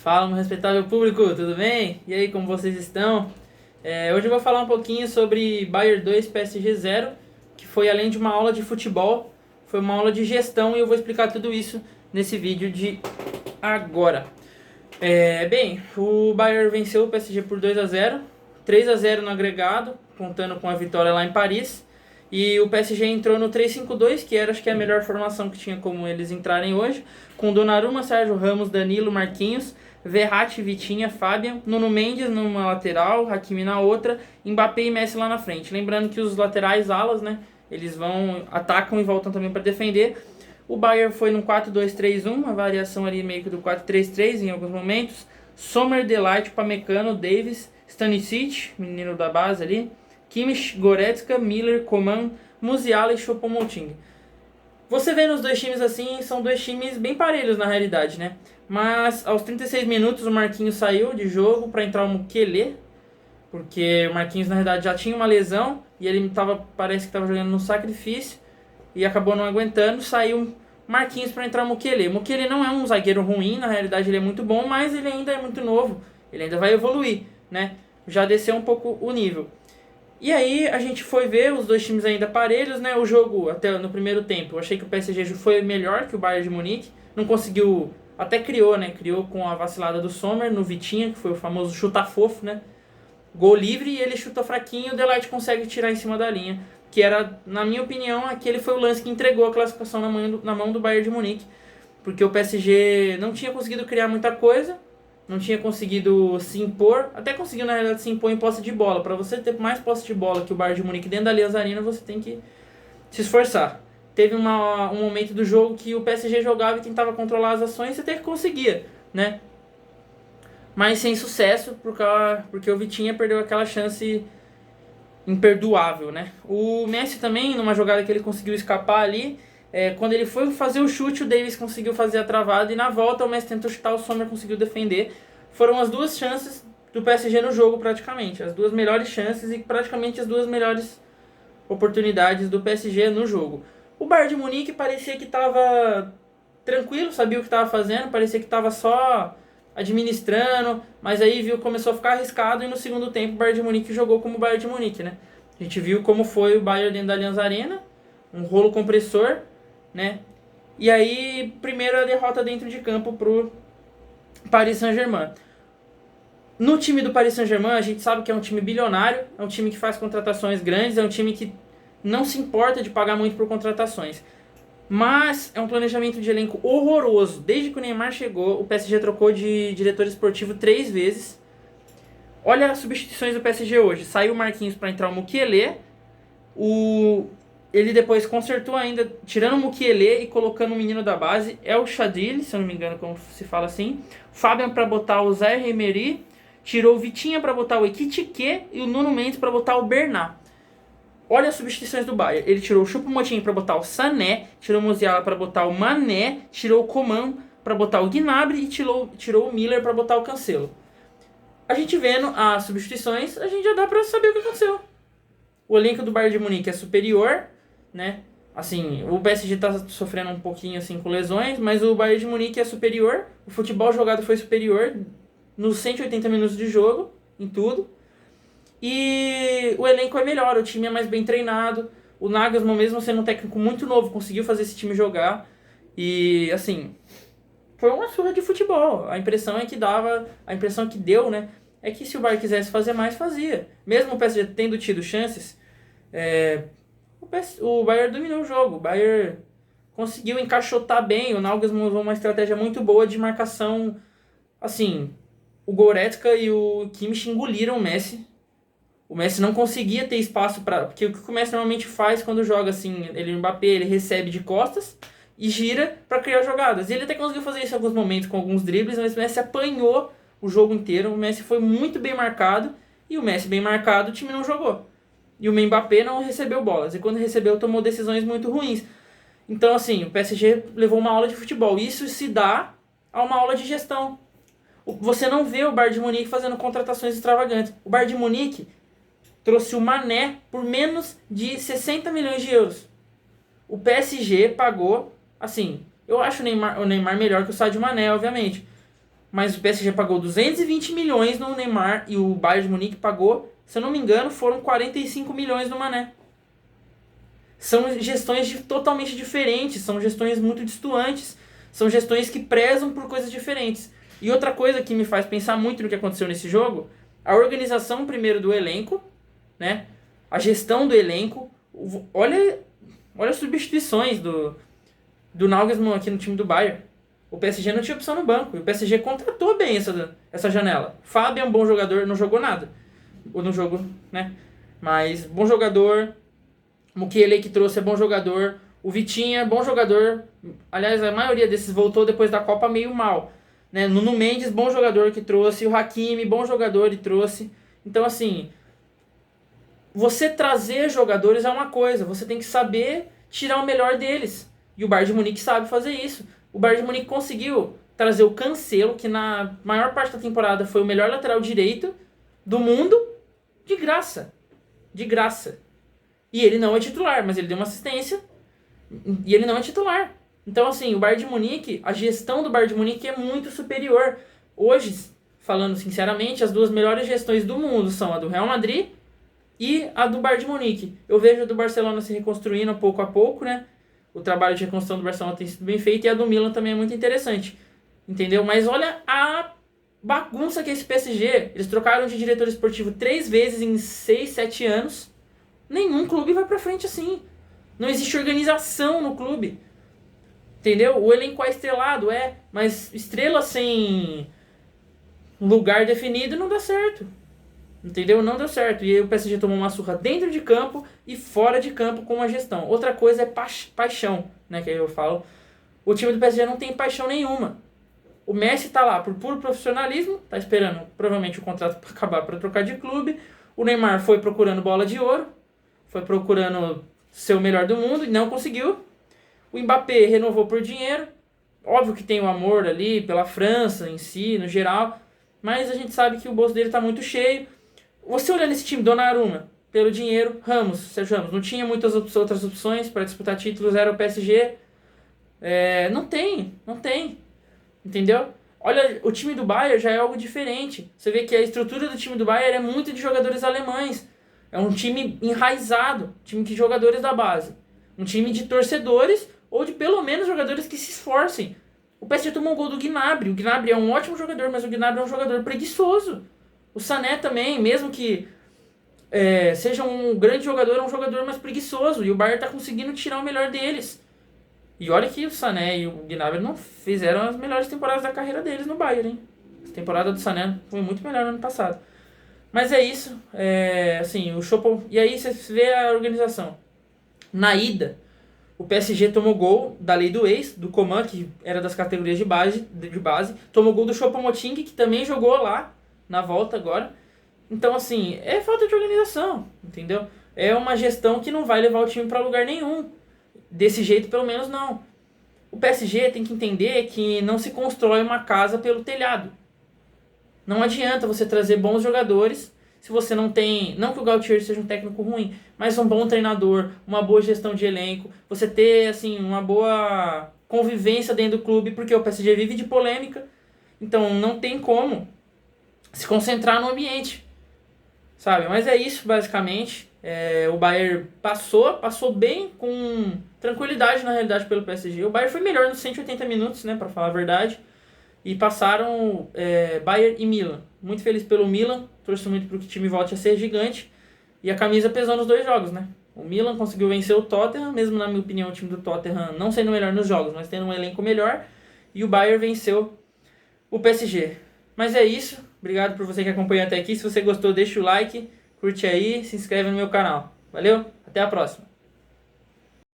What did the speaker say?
Fala, meu respeitável público, tudo bem? E aí, como vocês estão? Hoje eu vou falar um pouquinho sobre Bayern 2 PSG 0, que foi além de uma aula de futebol, foi uma aula de gestão e eu vou explicar tudo isso nesse vídeo de agora. Bem, o Bayern venceu o PSG por 2-0, 3-0 no agregado, contando com a vitória lá em Paris. E o PSG entrou no 3-5-2, que era acho que a melhor formação que tinha como eles entrarem hoje, com Donnarumma, Sérgio Ramos, Danilo, Marquinhos, Verratti, Vitinha, Fabian, Nuno Mendes numa lateral, Hakimi na outra, Mbappé e Messi lá na frente. Lembrando que os laterais alas, né, eles atacam e voltam também para defender. O Bayern foi no 4-2-3-1, uma variação ali meio que do 4-3-3 em alguns momentos. Sommer, Delight, Pamecano, Davis, Stanisic, menino da base ali, Kimmich, Goretzka, Miller, Coman, Musiala e Choupo-Moting. Você vê nos dois times assim, são dois times bem parelhos na realidade, né? Mas aos 36 minutos o Marquinhos saiu de jogo para entrar o Mukiele, porque o Marquinhos na realidade já tinha uma lesão e ele parece que estava jogando no sacrifício e acabou não aguentando, saiu Marquinhos para entrar o Mukiele. O Mukiele não é um zagueiro ruim, na realidade ele é muito bom, mas ele ainda é muito novo, ele ainda vai evoluir, né? Já desceu um pouco o nível. E aí a gente foi ver os dois times ainda parelhos, né? O jogo até no primeiro tempo, eu achei que o PSG foi melhor que o Bayern de Munique, não conseguiu, até criou, né? Criou com a vacilada do Sommer no Vitinha, que foi o famoso chuta-fofo, né? Gol livre e ele chuta fraquinho, o Delight consegue tirar em cima da linha, que era, na minha opinião, aquele foi o lance que entregou a classificação na mão do Bayern de Munique, porque o PSG não tinha conseguido criar muita coisa, não tinha conseguido se impor, até conseguiu na realidade se impor em posse de bola. Para você ter mais posse de bola que o Bayern de Munique dentro da Allianz Arena, você tem que se esforçar. Teve um momento do jogo que o PSG jogava e tentava controlar as ações e até que conseguia, né? Mas sem sucesso, porque o Vitinha perdeu aquela chance imperdoável, né? O Messi também, numa jogada que ele conseguiu escapar ali, quando ele foi fazer o chute, o Davis conseguiu fazer a travada e na volta o Messi tentou chutar, o Sommer conseguiu defender. Foram as duas chances do PSG no jogo praticamente, as duas melhores chances e praticamente as duas melhores oportunidades do PSG no jogo. O Bayern de Munique parecia que estava tranquilo, sabia o que estava fazendo, parecia que estava só administrando, mas aí começou a ficar arriscado e no segundo tempo o Bayern de Munique jogou como o Bayern de Munique, né? A gente viu como foi o Bayern dentro da Allianz Arena, um rolo compressor, né? E aí, primeiro a derrota dentro de campo pro Paris Saint-Germain. No time do Paris Saint-Germain, a gente sabe que é um time bilionário, é um time que faz contratações grandes, é um time que não se importa de pagar muito por contratações. Mas é um planejamento de elenco horroroso. Desde que o Neymar chegou, o PSG trocou de diretor esportivo 3 vezes. Olha as substituições do PSG hoje. Saiu o Marquinhos para entrar o Mukiele. Ele depois consertou ainda, tirando o Mukiele e colocando o menino da base, é o Chadli, se eu não me engano como se fala assim. Fabian para botar o Zé Emery. Tirou o Vitinha para botar o Ekitike e o Nuno Mendes para botar o Bernat. Olha as substituições do Bayern. Ele tirou o Choupo-Moting para botar o Sané, tirou o Musiala para botar o Mané, tirou o Coman para botar o Gnabry e tirou o Miller para botar o Cancelo. A gente vendo as substituições, a gente já dá para saber o que aconteceu. O elenco do Bayern de Munique é superior, né? Assim, o PSG está sofrendo um pouquinho assim com lesões, mas o Bayern de Munique é superior. O futebol jogado foi superior nos 180 minutos de jogo, em tudo. E o elenco é melhor, o time é mais bem treinado. O Nagelsmann, mesmo sendo um técnico muito novo, conseguiu fazer esse time jogar. E, assim, foi uma surra de futebol. A impressão que deu, né, é que se o Bayern quisesse fazer mais, fazia. Mesmo o PSG tendo tido chances, o Bayern dominou o jogo. O Bayern conseguiu encaixotar bem. O Nagelsmann usou uma estratégia muito boa de marcação. Assim, o Goretzka e o Kimmich engoliram o Messi. O Messi não conseguia ter espaço para... Porque o que o Messi normalmente faz quando joga assim, ele no Mbappé, ele recebe de costas e gira para criar jogadas. E ele até conseguiu fazer isso em alguns momentos com alguns dribles, mas o Messi apanhou o jogo inteiro. O Messi foi muito bem marcado e o Messi bem marcado, o time não jogou. E o Mbappé não recebeu bolas. E quando recebeu, tomou decisões muito ruins. Então, assim, o PSG levou uma aula de futebol. Isso se dá a uma aula de gestão. Você não vê o Bayern de Munique fazendo contratações extravagantes. O Bayern de Munique trouxe o Mané por menos de 60 milhões de euros. O PSG pagou, assim, eu acho o Neymar melhor que o Sadio Mané, obviamente. mas o PSG pagou 220 milhões no Neymar e o Bayern de Munique pagou, se eu não me engano, foram 45 milhões no Mané. São gestões totalmente diferentes, são gestões muito distantes, são gestões que prezam por coisas diferentes. E outra coisa que me faz pensar muito no que aconteceu nesse jogo, a organização primeiro do elenco, né? A gestão do elenco. Olha as substituições do Nagelsmann aqui no time do Bayern. O PSG não tinha opção no banco. E o PSG contratou bem essa janela. Fábio é um bom jogador, não jogou nada. Ou no jogo, né? Mas bom jogador. Mukiele que trouxe é bom jogador. O Vitinha é bom jogador. Aliás, a maioria desses voltou depois da Copa meio mal. Né? Nuno Mendes, bom jogador que trouxe. O Hakimi, bom jogador e trouxe. Então, assim, você trazer jogadores é uma coisa. Você tem que saber tirar o melhor deles. E o Bayern de Munique sabe fazer isso. O Bayern de Munique conseguiu trazer o Cancelo, que na maior parte da temporada foi o melhor lateral direito do mundo, de graça. De graça. E ele não é titular, mas ele deu uma assistência. E ele não é titular. Então, assim, o Bayern de Munique, a gestão do Bayern de Munique é muito superior. Hoje, falando sinceramente, as duas melhores gestões do mundo são a do Real Madrid e a do Bayern de Munique. Eu vejo a do Barcelona se reconstruindo pouco a pouco, né? O trabalho de reconstrução do Barcelona tem sido bem feito e a do Milan também é muito interessante. Entendeu? Mas olha a bagunça que é esse PSG. Eles trocaram de diretor esportivo 3 vezes em 6, 7 anos. Nenhum clube vai pra frente assim. Não existe organização no clube. Entendeu? O elenco é estrelado, mas estrela sem lugar definido não dá certo. Entendeu? Não deu certo. E aí o PSG tomou uma surra dentro de campo e fora de campo com a gestão. Outra coisa é paixão, né? Que aí eu falo. O time do PSG não tem paixão nenhuma. O Messi tá lá por puro profissionalismo, tá esperando provavelmente o contrato para acabar para trocar de clube. O Neymar foi procurando bola de ouro, foi procurando ser o melhor do mundo e não conseguiu. O Mbappé renovou por dinheiro. Óbvio que tem o amor ali pela França em si, no geral, mas a gente sabe que o bolso dele tá muito cheio. Você olhando esse time, Donnarumma, pelo dinheiro, Sérgio Ramos, não tinha muitas outras opções para disputar títulos, era o PSG. Não tem. Entendeu? Olha, o time do Bayern já é algo diferente. Você vê que a estrutura do time do Bayern é muito de jogadores alemães. É um time enraizado, time de jogadores da base. Um time de torcedores ou de pelo menos jogadores que se esforcem. O PSG tomou um gol do Gnabry. O Gnabry é um ótimo jogador, mas o Gnabry é um jogador preguiçoso. O Sané também, mesmo que seja um grande jogador, é um jogador mais preguiçoso. E o Bayern está conseguindo tirar o melhor deles. E olha que o Sané e o Gnabry não fizeram as melhores temporadas da carreira deles no Bayern, hein? A temporada do Sané foi muito melhor no ano passado. Mas é isso. Assim, o Choupo... E aí você vê a organização. Na ida, o PSG tomou gol da lei do ex, do Coman, que era das categorias de base. Tomou gol do Choupo-Moting, que também jogou lá na volta agora. Então, assim, é falta de organização, entendeu? É uma gestão que não vai levar o time para lugar nenhum. Desse jeito, pelo menos, não. O PSG tem que entender que não se constrói uma casa pelo telhado. Não adianta você trazer bons jogadores se você não tem... Não que o Galtier seja um técnico ruim, mas um bom treinador, uma boa gestão de elenco, você ter, assim, uma boa convivência dentro do clube, porque o PSG vive de polêmica. Então, não tem como se concentrar no ambiente, sabe? Mas é isso, basicamente. O Bayern passou bem, com tranquilidade, na realidade, pelo PSG. O Bayern foi melhor nos 180 minutos, né, pra falar a verdade. E passaram Bayern e Milan. Muito feliz pelo Milan, torço muito para que o time volte a ser gigante. E a camisa pesou nos 2 jogos, né? O Milan conseguiu vencer o Tottenham, mesmo na minha opinião o time do Tottenham não sendo melhor nos jogos, mas tendo um elenco melhor. E o Bayern venceu o PSG. Mas é isso, obrigado por você que acompanhou até aqui. Se você gostou, deixa o like, curte aí, se inscreve no meu canal. Valeu, até a próxima.